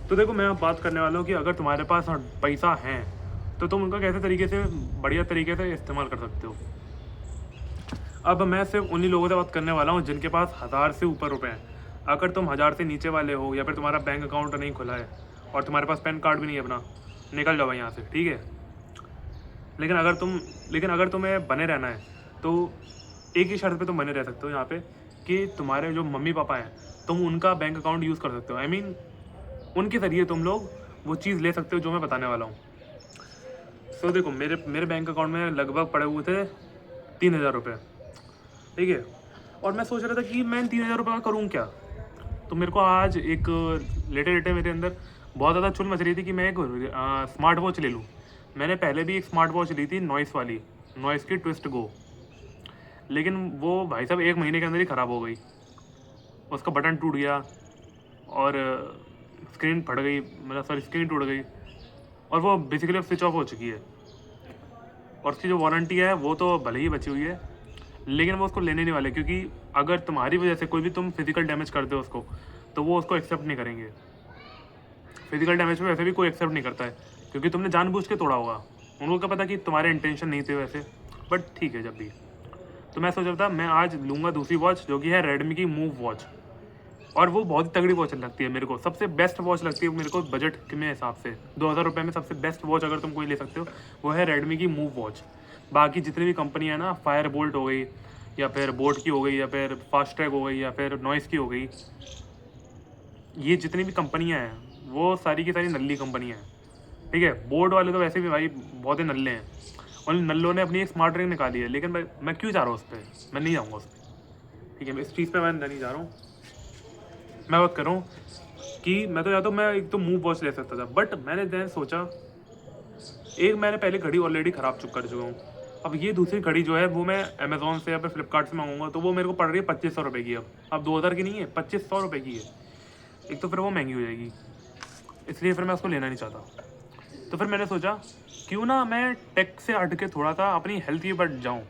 तो देखो मैं अब बात करने वाला हूँ कि अगर तुम्हारे पास पैसा है तो तुम उनका कैसे तरीके से बढ़िया तरीके से इस्तेमाल कर सकते हो। अब मैं सिर्फ उन्हीं लोगों से बात करने वाला हूँ जिनके पास 1000 से ऊपर रुपए हैं। अगर तुम 1000 से नीचे वाले हो या फिर तुम्हारा बैंक अकाउंट नहीं खुला है और तुम्हारे पास पैन कार्ड भी नहीं है अपना, निकल जाओ भाई यहाँ से, ठीक है। लेकिन अगर तुम लेकिन अगर तुम्हें बने रहना है तो एक ही शर्त पे तुम बने रह सकते हो यहाँ पे, कि तुम्हारे जो मम्मी पापा हैं तुम उनका बैंक अकाउंट यूज़ कर सकते हो। आई मीन उनके ज़रिए तुम लोग वो चीज़ ले सकते हो जो मैं बताने वाला हूँ। सो देखो मेरे मेरे बैंक अकाउंट में लगभग पड़े हुए थे 3000 रुपये, ठीक है। और मैं सोच रहा था कि मैं इन 3000 रुपये का करूँ क्या। तो मेरे को आज एक लेटे लेटे मेरे अंदर बहुत ज़्यादा चुल मच रही थी कि मैं एक स्मार्ट वॉच ले लूँ। मैंने पहले भी एक स्मार्ट वॉच ली थी, नॉइस वाली, नॉइस की ट्विस्ट गो। लेकिन वो भाई साहब 1 महीने के अंदर ही ख़राब हो गई। उसका बटन टूट गया और स्क्रीन फट गई, मतलब सॉरी स्क्रीन टूट गई, और वो बेसिकली अब स्विच ऑफ हो चुकी है। और उसकी जो वारंटी है वो तो भले ही बची हुई है, लेकिन वो उसको लेने नहीं वाले, क्योंकि अगर तुम्हारी वजह से कोई भी तुम फिजिकल डैमेज कर दो उसको तो वो उसको एक्सेप्ट नहीं करेंगे। फिजिकल डैमेज में वैसे भी कोई एक्सेप्ट नहीं करता है, क्योंकि तुमने जानबूझ के तोड़ा होगा। उनको क्या पता कि तुम्हारे इंटेंशन नहीं थे वैसे, बट ठीक है जब भी। तो मैं सोच रहा था मैं आज लूँगा दूसरी वॉच जो कि है रेडमी की मूव वॉच। और वो बहुत ही तगड़ी वॉच लगती है मेरे को, सबसे बेस्ट वॉच लगती है मेरे को बजट के हिसाब से। 2000 रुपये में सबसे बेस्ट वॉच अगर तुम कोई ले सकते हो वो है रेडमी की मूव वॉच। बाकी जितनी भी कंपनी है ना, फायर बोल्ट हो गई या फिर बोट की हो गई या फिर फास्ट ट्रैक हो गई या फिर नॉइस की हो गई, ये जितनी भी कंपनियां हैं वो सारी की सारी नल्ली कंपनियां हैं, ठीक है। बोर्ड वाले तो वैसे भी भाई बहुत ही नल्ले हैं। और नल्लों ने अपनी एक स्मार्ट रिंग निकाली है, लेकिन मैं क्यों जा रहा हूँ उस पर, मैं नहीं जाऊँगा उस पर, ठीक है। इस चीज़ पर मैं नहीं जा रहा हूँ। मैं बात कर रहा हूँ कि मैं तो या तो मैं एक तो मूव वॉच ले सकता था, बट मैंने then सोचा एक मैंने पहले घड़ी ऑलरेडी ख़राब कर चुका हूँ। अब ये दूसरी घड़ी जो है वो मैं अमेज़ोन से या फिर फ्लिपकार्ट से मंगाऊंगा तो वो मेरे को पड़ रही है 2500 रुपये की। अब 2000 की नहीं है, 2500 रुपये की है। एक तो फिर वो महंगी हो जाएगी, इसलिए फिर मैं उसको लेना नहीं चाहता। तो फिर मैंने सोचा क्यों ना मैं टेक से हट के थोड़ा सा अपनी हेल्थ की बढ़ जाऊँ,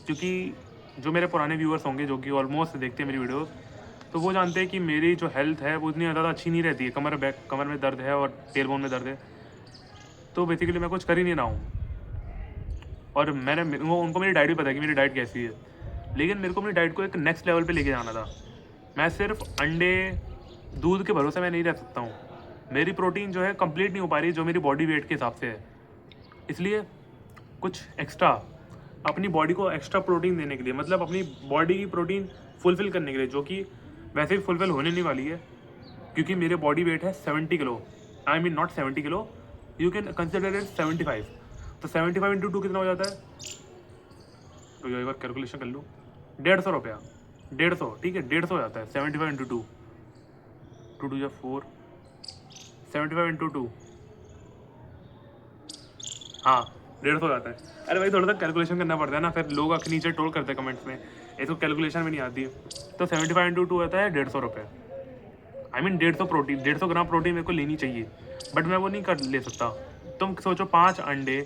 क्योंकि जो मेरे पुराने व्यूअर्स होंगे जो कि ऑलमोस्ट देखते हैं मेरी वीडियोस, तो वो जानते हैं कि मेरी जो हेल्थ है वो इतनी ज़्यादा अच्छी नहीं रहती है। कमर में दर्द है और टेलबोन में दर्द है, तो बेसिकली मैं कुछ कर ही नहीं रहा हूँ। और उनको मेरी डाइट भी पता है कि मेरी डाइट कैसी है, लेकिन मेरे को अपनी डाइट को एक नेक्स्ट लेवल पे लेके जाना था। मैं सिर्फ अंडे दूध के भरोसे मैं नहीं रह सकता हूँ। मेरी प्रोटीन जो है कंप्लीट नहीं हो पा रही जो मेरी बॉडी वेट के हिसाब से है। इसलिए कुछ एक्स्ट्रा अपनी बॉडी को एक्स्ट्रा प्रोटीन देने के लिए, मतलब अपनी बॉडी की प्रोटीन फुलफ़िल करने के लिए, जो कि वैसे भी फुलफ़िल होने नहीं वाली है, क्योंकि मेरे बॉडी वेट है 70 kilo. I mean not 70 kilo, you can consider it 75। तो 75 इंटू 2 कितना हो जाता है, तो एक बार कैलकुलेशन कर लूँ। 150 रुपया, 150, ठीक है, 150 हो जाता है 75 इंटू 2, 2 2 4, 75 इंटू 2, हाँ 150 हो जाता है। अरे भाई थोड़ा सा कैलकुलेशन करना पड़ता है ना, फिर लोग आके नीचे ट्रोल करते हैं कमेंट्स में, इसको कैलकुलेशन में नहीं आती है। तो 75 इंटू 2 होता है 150 रुपये। I mean 150 protein, 150 gram protein मेरे को लेनी चाहिए, बट मैं वो नहीं कर ले सकता। तुम सोचो 5 अंडे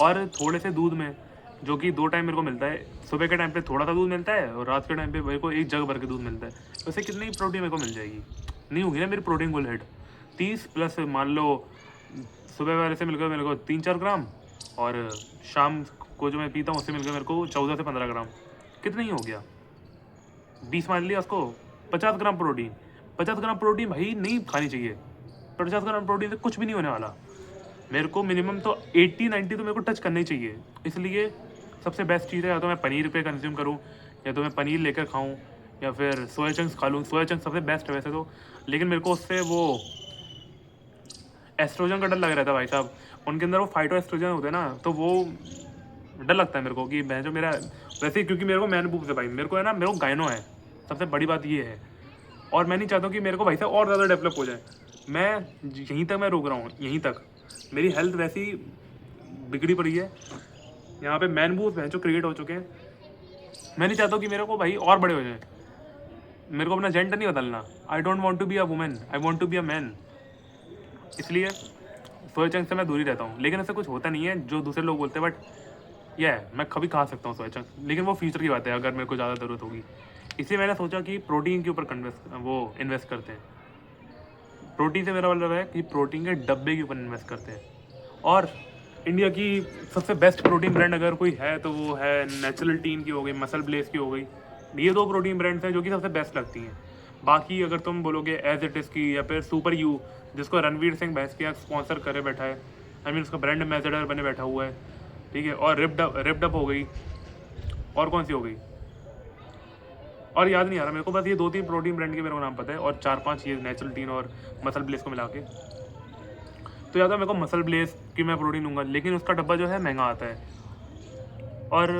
और थोड़े से दूध में, जो कि 2 टाइम मेरे को मिलता है, सुबह के टाइम पे थोड़ा सा दूध मिलता है और रात के टाइम पे मेरे को एक जग भर के दूध मिलता है, तो उससे कितनी प्रोटीन मेरे को मिल जाएगी। नहीं होगी ना मेरी प्रोटीन गोल हेड। 30 प्लस मान लो सुबह वाले से मिलकर मेरे को 3-4 ग्राम, और शाम को जो मैं पीता हूँ उससे मिलकर मेरे को 14 से 15 ग्राम, कितना ही हो गया, 20 मान लिया उसको, 50 ग्राम प्रोटीन। 50 ग्राम प्रोटीन भाई नहीं खानी चाहिए, 50 ग्राम प्रोटीन से कुछ भी नहीं होने वाला। मेरे को मिनिमम तो 80-90 तो मेरे को टच करना ही चाहिए। इसलिए सबसे बेस्ट चीज़ है या तो मैं पनीर पे कंज्यूम करूँ, या तो मैं पनीर लेकर खाऊँ, या फिर सोया चंक्स खा लूँ। सोया चंक्स सबसे बेस्ट है वैसे तो, लेकिन मेरे को उससे वो एस्ट्रोजन का डर लग रहा था भाई साहब। उनके अंदर वो फाइटो एस्ट्रोजन होते हैं ना, तो वो डर लगता है मेरे को कि मैं जो मेरा वैसे ही, क्योंकि मेरे को मैन बूब्स है भाई, मेरे को है ना, मेरे को गायनो है, सबसे बड़ी बात ये है। और मैं नहीं चाहता हूँ कि मेरे को भाई साहब और ज़्यादा डेवलप हो जाए। मैं यहीं तक मैं रोक रहा हूँ, यहीं तक। मेरी हेल्थ वैसी बिगड़ी पड़ी है, यहाँ पे मैन बूब्स हैं जो क्रिएट हो चुके हैं। मैं नहीं चाहता हूँ कि मेरे को भाई और बड़े हो जाए। मेरे को अपना जेंडर नहीं बदलना। I don't want to be a women, I want to be a man. इसलिए सोया चंक से मैं दूर ही रहता हूँ, लेकिन ऐसा कुछ होता नहीं है जो दूसरे लोग बोलते हैं, बट यह है मैं कभी खा सकता हूँ सोया चंक, लेकिन वो फ्यूचर की बात है अगर मेरे को ज़्यादा ज़रूरत होगी। इसलिए मैंने सोचा कि प्रोटीन के ऊपर वो इन्वेस्ट करते हैं। प्रोटीन से मेरा मतलब है कि प्रोटीन के डब्बे के ऊपर इन्वेस्ट करते हैं। और इंडिया की सबसे बेस्ट प्रोटीन ब्रांड अगर कोई है तो वो है नेचुरल टीन की हो गई, मसल ब्लेस की हो गई। ये 2 प्रोटीन ब्रांड्स हैं जो कि सबसे बेस्ट लगती हैं। बाकी अगर तुम बोलोगे एज इट इज़ की, या फिर सुपर यू जिसको रणवीर सिंह भैंसकिया स्पॉन्सर करे बैठा है, आई मीन उसका ब्रांड एम्बेसडर बने बैठा हुआ है, ठीक है। और रिप्ड अप हो गई, और कौन सी हो गई और याद नहीं आ रहा मेरे को, बस ये 2-3 प्रोटीन ब्रांड के मेरे को नाम पता है, और 4-5 ये नेचुरल टीन और मसल ब्लेस को मिला के। तो याद है मेरे को मसल ब्लेस की मैं प्रोटीन लूँगा, लेकिन उसका डब्बा जो है महंगा आता है। और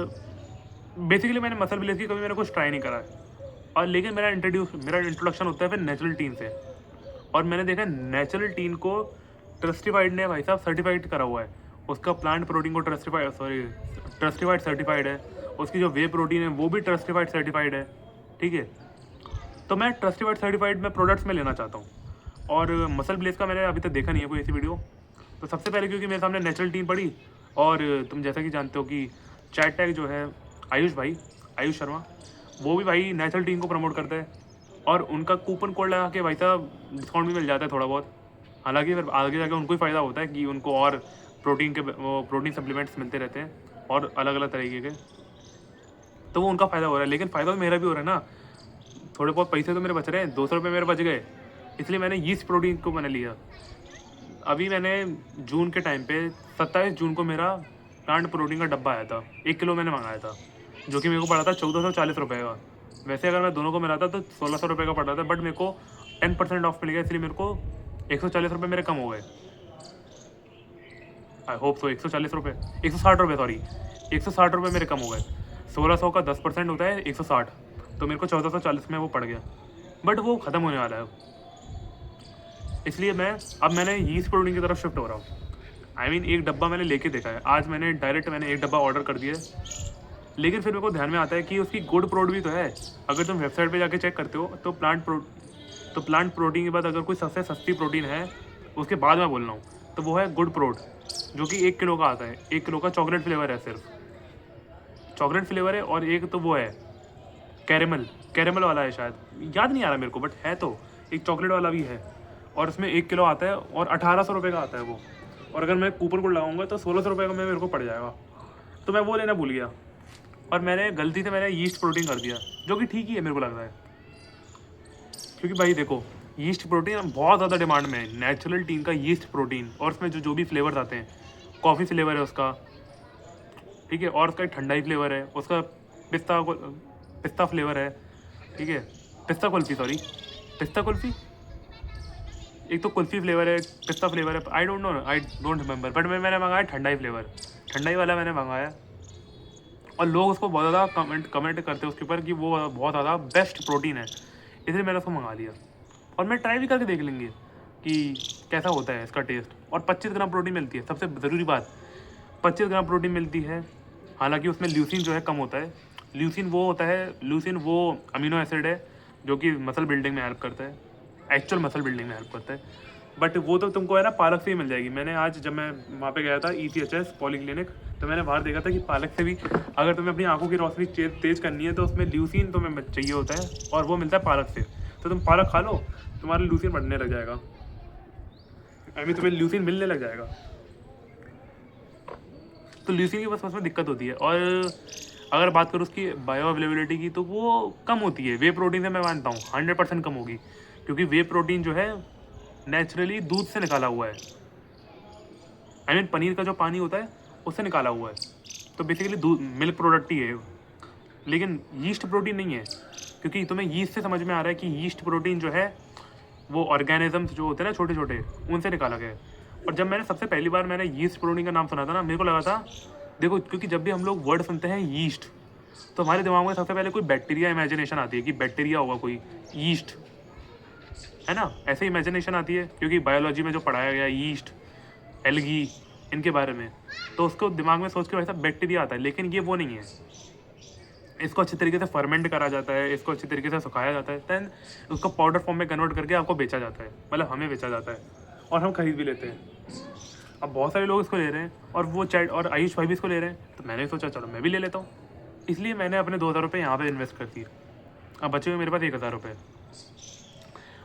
बेसिकली मैंने मसल ब्लेस की कभी मैंने कुछ ट्राई नहीं करा है, और लेकिन मेरा इंट्रोडक्शन होता है फिर नेचुरल टीन से। और मैंने देखा नेचुरल टीन को ट्रस्टिफाइड ने भाई साहब सर्टिफाइड करा हुआ है, उसका प्लांट प्रोटीन को ट्रस्टिफाइड सर्टिफाइड है, उसकी जो वे प्रोटीन है वो भी ट्रस्टिफाइड सर्टिफाइड है, ठीक है। तो मैं ट्रस्टिफाइड सर्टिफाइड में प्रोडक्ट्स में लेना चाहता हूँ। और मसल ब्लेस का मैंने अभी तक देखा नहीं है कोई ऐसी वीडियो। तो सबसे पहले क्योंकि मेरे सामने नेचुरल टीन पड़ी, और तुम जैसा कि जानते हो कि चैट टैग जो है आयुष शर्मा, वो भी भाई नेचुरल टीन को प्रमोट करता है, और उनका कूपन कोड लगा के भाई साहब डिस्काउंट भी मिल जाता है थोड़ा बहुत। हालांकि फिर आगे जाके उनको ही फ़ायदा होता है कि उनको और प्रोटीन सप्लीमेंट्स मिलते रहते हैं और अलग अलग तरीके के, तो वो उनका फ़ायदा हो रहा है। लेकिन फ़ायदा तो मेरा भी हो रहा है ना, थोड़े बहुत पैसे तो मेरे बच रहे हैं, 200 रुपये मेरे बच गए, इसलिए मैंने यीस्ट प्रोटीन को मैंने लिया। अभी मैंने जून के टाइम पे 27 जून को मेरा प्लांट प्रोटीन का डब्बा आया था, 1 किलो मैंने मंगाया था, जो कि मेरे को पड़ा था 1440 रुपये का। वैसे अगर मैं दोनों को मिलाता तो 1600 रुपये का पड़ा था, बट मेरे को 10% ऑफ मिल गया, इसलिए मेरे को 140 रुपये मेरे कम हो गए। आई होप सो 140 रुपये, 160 रुपये, सॉरी 160 रुपये मेरे कम हो गए। 1600 का 10% होता है 160, तो मेरे को 1440 में वो पड़ गया, बट वो ख़त्म होने वाला है। इसलिए मैंने यीस्ट प्रोटीन की तरफ शिफ्ट हो रहा हूँ। आई मीन एक डब्बा मैंने लेके देखा है, आज मैंने एक डब्बा ऑर्डर कर दिया है। लेकिन फिर मेरे को ध्यान में आता है कि उसकी गुड प्रोड भी तो है। अगर तुम वेबसाइट पे जाके चेक करते हो तो प्लांट प्रोटीन के बाद अगर कोई सबसे सस्ती प्रोटीन है, उसके बाद मैं बोल रहा हूँ, तो वो है गुड प्रोड, जो कि 1 किलो का आता है। 1 किलो का चॉकलेट फ्लेवर है, सिर्फ चॉकलेट फ्लेवर है, और एक तो वो है कैरेमल वाला है शायद, याद नहीं आ रहा मेरे को, बट है तो एक चॉकलेट वाला भी है, और उसमें 1 किलो आता है और 1800 रुपये का आता है वो। और अगर मैं कूपन कोड लगाऊंगा तो 1600 रुपये का मेरे को पड़ जाएगा, तो मैं वो लेना भूल गया, और गलती से मैंने यीस्ट प्रोटीन कर दिया, जो कि ठीक ही है मेरे को लग रहा है। क्योंकि भाई देखो, यीस्ट प्रोटीन बहुत ज़्यादा डिमांड में है, नेचुरल टीन का यीस्ट प्रोटीन, और उसमें जो भी फ्लेवर्स आते हैं, कॉफ़ी फ्लेवर है उसका, ठीक है, और उसका एक ठंडाई फ्लेवर है, उसका पिस्ता फ्लेवर है, ठीक है, पिस्ता कुल्फ़ी, एक तो कुल्फ़ी फ्लेवर है, पिस्ता फ्लेवर है, आई डोंट रिमेंबर, बट मैंने मंगाया ठंडाई फ्लेवर, ठंडाई वाला मैंने मंगाया, और लोग उसको बहुत ज़्यादा कमेंट करते हैं उसके ऊपर कि वो बहुत ज़्यादा बेस्ट प्रोटीन है, इसलिए मैंने उसको मंगा लिया। और मैं ट्राई भी करके देख लेंगे कि कैसा होता है इसका टेस्ट। और 25 ग्राम प्रोटीन मिलती है, सबसे ज़रूरी बात, 25 ग्राम प्रोटीन मिलती है। हालांकि उसमें ल्यूसिन जो है कम होता है। ल्यूसिन वो अमीनो एसिड है जो कि मसल बिल्डिंग में हेल्प करता है, एक्चुअल मसल बिल्डिंग में हेल्प करता है, बट वो तो तुमको है ना पालक से ही मिल जाएगी। मैंने आज जब मैं वहाँ पे गया था ECHS पॉलीक्लिनिक, तो मैंने बाहर देखा था कि पालक से भी अगर तुम्हें अपनी आंखों की रोशनी तेज़ करनी है तो उसमें ल्यूसिन तुम्हें चाहिए होता है, और वो मिलता है पालक से। तो तुम पालक खा लो, तुम्हारा ल्यूसिन बढ़ने लग जाएगा, आई मीन तुम्हें ल्यूसिन मिलने लग जाएगा। तो ल्यूसिन की बस उसमें दिक्कत होती है। और अगर बात करूँ उसकी बायो अवेलेबिलिटी की, तो वो कम होती है। वे प्रोटीन से मैं मानता हूँ 100% कम होगी, क्योंकि वे प्रोटीन जो है नेचुरली दूध से निकाला हुआ है, आई मीन पनीर का जो पानी होता है उससे निकाला हुआ है, तो बेसिकली दूध मिल्क प्रोडक्ट ही है। लेकिन यीस्ट प्रोटीन नहीं है, क्योंकि तुम्हें यीस्ट से समझ में आ रहा है कि यीस्ट प्रोटीन जो है वो ऑर्गेनिजम्स जो होते हैं ना छोटे छोटे, उनसे निकाला गया है। और जब मैंने सबसे पहली बार यीस्ट प्रोटीन का नाम सुना था ना, मेरे को लगा था, देखो क्योंकि जब भी हम लोग वर्ड सुनते हैं यीस्ट, तो हमारे दिमाग में सबसे पहले कोई बैक्टीरिया इमेजिनेशन आती है कि बैक्टीरिया होगा कोई, यीस्ट है ना, ऐसे इमेजिनेशन आती है, क्योंकि बायोलॉजी में जो पढ़ाया गया यीस्ट, एल्गी, इनके बारे में, तो उसको दिमाग में सोच के वैसा बैक्टीरिया आता है। लेकिन ये वो नहीं है, इसको अच्छी तरीके से फर्मेंट करा जाता है, इसको अच्छी तरीके से सुखाया जाता है, दैन उसको पाउडर फॉर्म में कन्वर्ट करके आपको बेचा जाता है, मतलब हमें बेचा जाता है, और हम खरीद भी लेते हैं। अब बहुत सारे लोग इसको ले रहे हैं, और वो चैट और आयुष भाई भी इसको ले रहे हैं, तो मैंने सोचा चलो मैं भी ले लेता हूँ। इसलिए मैंने अपने 2000 रुपये यहाँ पर इन्वेस्ट कर दिए। अब बचे हुए मेरे पास 1000 रुपये।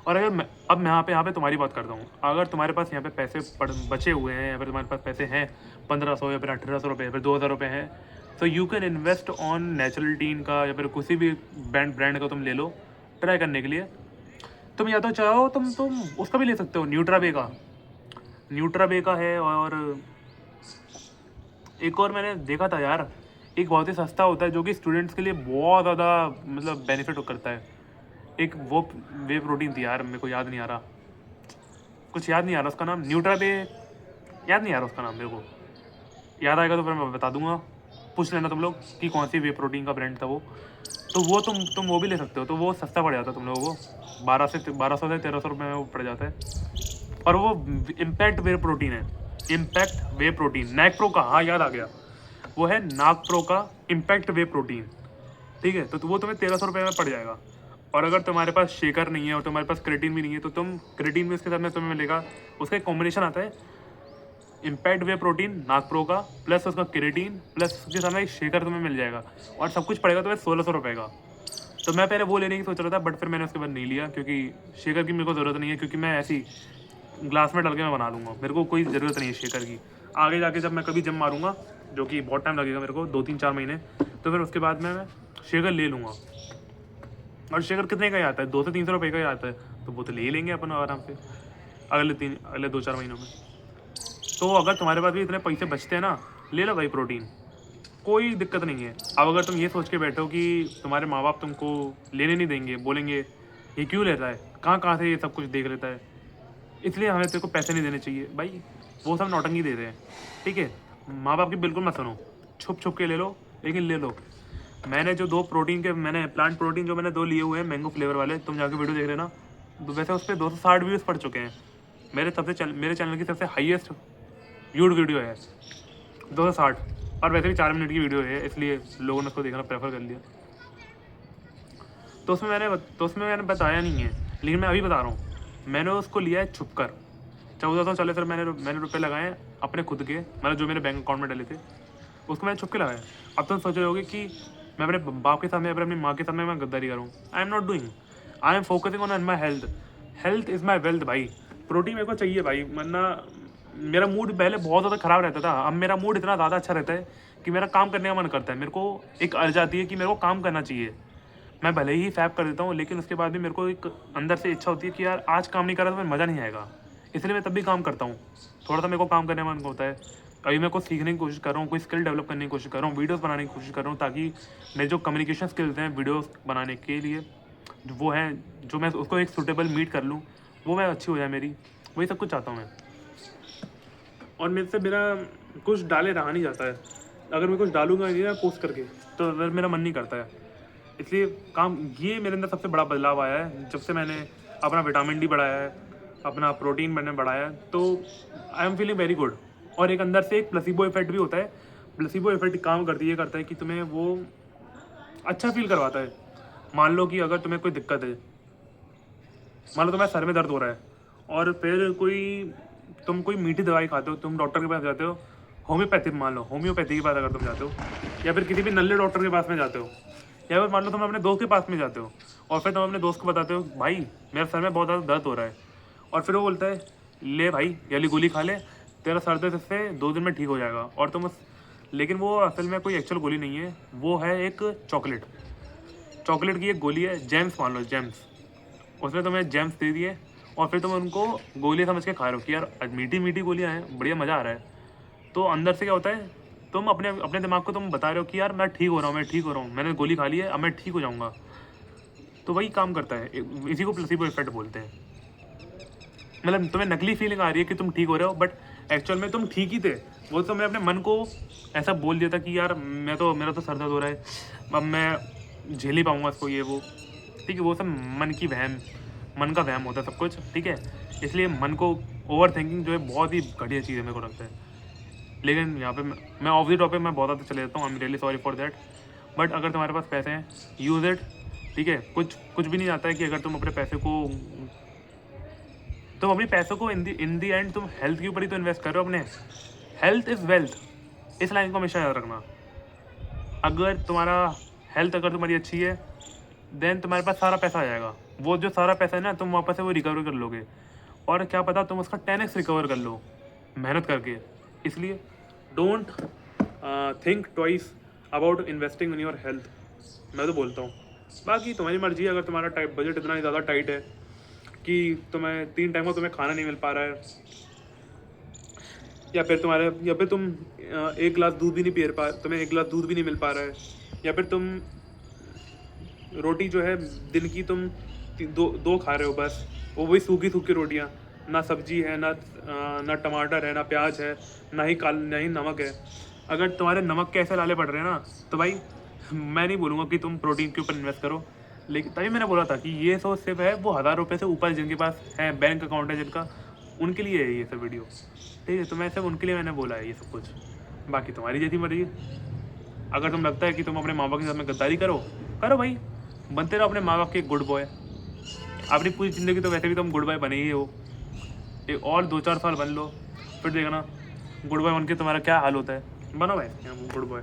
और अगर अब मैं यहाँ पे तुम्हारी बात करता हूँ, अगर तुम्हारे पास यहाँ पे पैसे बचे हुए हैं, या फिर तुम्हारे पास पैसे हैं 1500 या फिर 1800 रुपये या फिर 2000 रुपये हैं, तो you can invest on natural tin का या फिर किसी भी ब्रांड का तुम ले लो ट्राई करने के लिए। तुम या तो चाहो तुम उसका भी ले सकते हो, न्यूट्रा बे का है। और एक और मैंने देखा था यार, एक बहुत ही सस्ता होता है जो कि स्टूडेंट्स के लिए बहुत ज़्यादा मतलब बेनिफिट करता है। एक वो वे प्रोटीन थी यार, मेरे को याद नहीं आ रहा, कुछ याद नहीं आ रहा उसका नाम, न्यूट्रा बे, याद नहीं आ रहा उसका नाम मेरे को। याद आएगा तो फिर मैं बता दूंगा, पूछ लेना तुम लोग कि कौन सी वे प्रोटीन का ब्रांड था वो। तो वो तुम वो भी ले सकते हो, तो वो सस्ता पड़ जाता है तुम लोगों को, 1200 से 1300 रुपये में वो पड़ जाता है। और वो इम्पैक्ट वे प्रोटीन है, इम्पैक्ट वे प्रोटीन, नैक प्रो का, हाँ याद आ गया, वो है नाग प्रो का इम्पैक्ट वे प्रोटीन, ठीक है। तो वो तुम्हें 1300 रुपये में पड़ जाएगा। और अगर तुम्हारे पास शेकर नहीं है और तुम्हारे पास क्रेटीन भी नहीं है, तो तुम क्रेटीन भी उसके साथ में तुम्हें मिलेगा, उसका एक कॉम्बिनेशन आता है, इम्पैक्ट वे प्रोटीन नाग प्रो का प्लस उसका क्रेटीन प्लस उसके साथ में एक शेकर तुम्हें मिल जाएगा, और सब कुछ पड़ेगा तुम्हें 1600 रुपये का। तो मैं पहले वो लेने की सोच रहा था, बट फिर मैंने उसके बाद नहीं लिया, क्योंकि शेकर की मेरे को ज़रूरत नहीं है, क्योंकि मैं ऐसी ग्लास में डाल के मैं बना लूँगा, मेरे को कोई ज़रूरत नहीं है शेकर की। आगे जाके जब मैं कभी जिम मारूंगा, जो कि बहुत टाइम लगेगा मेरे को, 2-3-4 महीने, तो फिर उसके बाद मैं शेकर ले लूँगा। और शेकर कितने का ही आता है, 200 से 300 रुपये का ही आता है, तो वो तो ले लेंगे अपन आराम से अगले 2-4 महीनों में। तो अगर तुम्हारे पास भी इतने पैसे बचते हैं ना, ले लो भाई प्रोटीन, कोई दिक्कत नहीं है। अब अगर तुम ये सोच के बैठो कि तुम्हारे माँ बाप तुमको लेने नहीं देंगे, बोलेंगे ये क्यों लेता है, कहाँ कहाँ से ये सब कुछ देख लेता है, इसलिए हमें तेरे को पैसे नहीं देने चाहिए, भाई वो सब नौटंकी दे रहे हैं, ठीक है। माँ बाप की बिल्कुल मत सुनो, छुप छुप के ले लो, लेकिन ले लो। मैंने जो 2 प्रोटीन के, मैंने प्लांट प्रोटीन जो मैंने 2 लिए हुए हैं मैंगो फ्लेवर वाले, तुम जाके वीडियो देख लेना, तो वैसे उस पर 260 व्यूज़ पड़ चुके हैं। मेरे चैनल की सबसे हाईएस्ट व्यूड वीडियो है 260, और वैसे भी 4 मिनट की वीडियो है, इसलिए लोगों ने उसको देखना प्रेफर कर लिया। तो उसमें मैंने बताया नहीं है, लेकिन मैं अभी बता रहा हूँ, मैंने उसको लिया है छुप कर। 1440 फिर मैंने रुपये लगाए अपने खुद के, मतलब जो मेरे बैंक अकाउंट में डाले थे, उसको मैंने छुप के लगाया। अब तुम सोच रहे होगे कि मैं अपने बाप के सामने, अपनी माँ के सामने मैं गद्दारी करूँ। I am not doing, I am focusing on my health is my wealth भाई। प्रोटीन मेरे को चाहिए भाई, वरना मेरा मूड पहले बहुत ज़्यादा ख़राब रहता था, अब मेरा मूड इतना ज़्यादा अच्छा रहता है कि मेरा काम करने का मन करता है। मेरे को एक अर्ज आती है कि मेरे को काम करना चाहिए, मैं भले ही फैप कर देता हूँ, लेकिन उसके बाद भी मेरे को एक अंदर से इच्छा होती है कि यार आज काम नहीं करा तो मेरा मज़ा नहीं आएगा, इसलिए मैं तब भी काम करता हूँ। थोड़ा सा मेरे को काम करने का मन होता है। अभी मैं कुछ सीखने की कोशिश कर रहा हूँ, कोई स्किल डेवलप करने की कोशिश कर रहा हूँ, वीडियोस बनाने की कोशिश कर रहा हूँ, ताकि मेरे जो कम्युनिकेशन स्किल्स हैं वीडियोस बनाने के लिए वो हैं, जो मैं उसको एक सूटेबल मीट कर लूँ, वो मैं अच्छी हो जाए मेरी, वही सब कुछ चाहता हूँ मैं। और मेरे से मेरा कुछ डाले रहा नहीं जाता है, अगर मैं कुछ डालूंगा नहीं ना पोस्ट करके, तो फिर मेरा मन नहीं करता है। इसलिए ये मेरे अंदर सबसे बड़ा बदलाव आया है जब से मैंने अपना विटामिन डी बढ़ाया है, अपना प्रोटीन मैंने बढ़ाया है, तो I am feeling very good. और एक अंदर से एक प्लेसिबो इफेक्ट भी होता है। प्लेसिबो इफेक्ट काम करता है कि तुम्हें वो अच्छा फील करवाता है। मान लो कि अगर तुम्हें कोई दिक्कत है, मान लो तुम्हारे सर में दर्द हो रहा है, और फिर तुम कोई मीठी दवाई खाते हो, तुम डॉक्टर के पास जाते हो, होम्योपैथी, मान लो होम्योपैथी के पास अगर तुम जाते हो, या फिर किसी भी नल्ले डॉक्टर के पास में जाते हो, या फिर मान लो तुम अपने दोस्त के पास में जाते हो, और फिर तुम अपने दोस्त को बताते हो भाई मेरे सर में बहुत ज़्यादा दर्द हो रहा है, और फिर वो बोलता है ले भाई ये वाली गोली खा ले, तेरा सर दर्द से 2 दिन में ठीक हो जाएगा। और लेकिन वो असल में कोई एक्चुअल गोली नहीं है, वो है एक चॉकलेट की एक गोली है, जेम्स मान लो, जेम्स, उसने तुम्हें जेम्स दे दिए, और फिर तुम उनको गोली समझ के खा रहे हो कि यार मीठी मीठी गोलियाँ हैं, बढ़िया मज़ा आ रहा है। तो अंदर से क्या होता है, तुम अपने दिमाग को तुम बता रहे हो कि यार मैं ठीक हो रहा हूँ, मैंने गोली खा ली है, अब मैं ठीक हो जाऊँगा। तो वही काम करता है, इसी को प्लेसिबो इफेक्ट बोलते हैं। मतलब तुम्हें नकली फीलिंग आ रही है कि तुम ठीक हो रहे हो, बट एक्चुअल में तुम ठीक ही थे। वो तो मैं अपने मन को ऐसा बोल दिया था कि यार मेरा तो सर दर्द हो रहा है, अब मैं झेल ही पाऊँगा इसको, ये वो, ठीक है। वो सब मन का वहम होता है सब कुछ, ठीक है। इसलिए मन को ओवर थिंकिंग जो है बहुत ही घटिया चीज़ है मेरे को लगता है। लेकिन यहाँ पे मैं ऑफ द टॉपिक मैं बहुत ज़्यादा चले जाता हूँ, I am really sorry for that. But अगर तुम्हारे पास पैसे हैं, यूज़ इट, ठीक है। कुछ भी नहीं जाता है कि अगर तुम अपने पैसों को इन दी एंड तुम हेल्थ के ऊपर ही तो इन्वेस्ट कर रहे हो अपने। हेल्थ इज़ वेल्थ, इस लाइन को हमेशा याद रखना। अगर तुम्हारी अच्छी है, देन तुम्हारे पास सारा पैसा आ जाएगा। वो जो सारा पैसा है ना तुम वापस से वो रिकवर कर लोगे, और क्या पता तुम उसका 10x रिकवर कर लो मेहनत करके। इसलिए don't think twice about investing in your health, मैं तो बोलता हूँ। बाकी तुम्हारी मर्जी है, अगर तुम्हारा बजट इतना ज़्यादा टाइट है कि तुम्हें 3 टाइम का तुम्हें खाना नहीं मिल पा रहा है, या फिर तुम 1 गिलास दूध भी नहीं पी पा तुम्हें 1 गिलास दूध भी नहीं मिल पा रहा है, या फिर तुम रोटी जो है दिन की तुम दो खा रहे हो बस, वो वही सूखी सूखी रोटियाँ, ना सब्जी है, ना टमाटर है, ना प्याज है, ना ही नमक है। अगर तुम्हारे नमक के ऐसे लाले पड़ रहे हैं ना, तो भाई मैं नहीं बोलूँगा कि तुम प्रोटीन के ऊपर इन्वेस्ट करो, लेकिन तभी मैंने बोला था कि ये सोच सिर्फ है वो 1000 रुपये से ऊपर जिनके पास है, बैंक अकाउंट है जिनका, उनके लिए है ये सब वीडियो, ठीक है। तो मैं सिर्फ उनके लिए मैंने बोला है ये सब कुछ, बाकी तुम्हारी जैसी मर्जी है। अगर तुम लगता है कि तुम अपने माँ बाप के साथ में गद्दारी करो भाई, बनते रहो अपने माँ बाप के गुड बॉय। अपनी पूरी ज़िंदगी तो वैसे भी तुम गुड बॉय बने ही हो, एक और 2-4 साल बन लो, फिर देखना गुड बॉय बन के तुम्हारा क्या हाल होता है। बनो भाई गुड बॉय।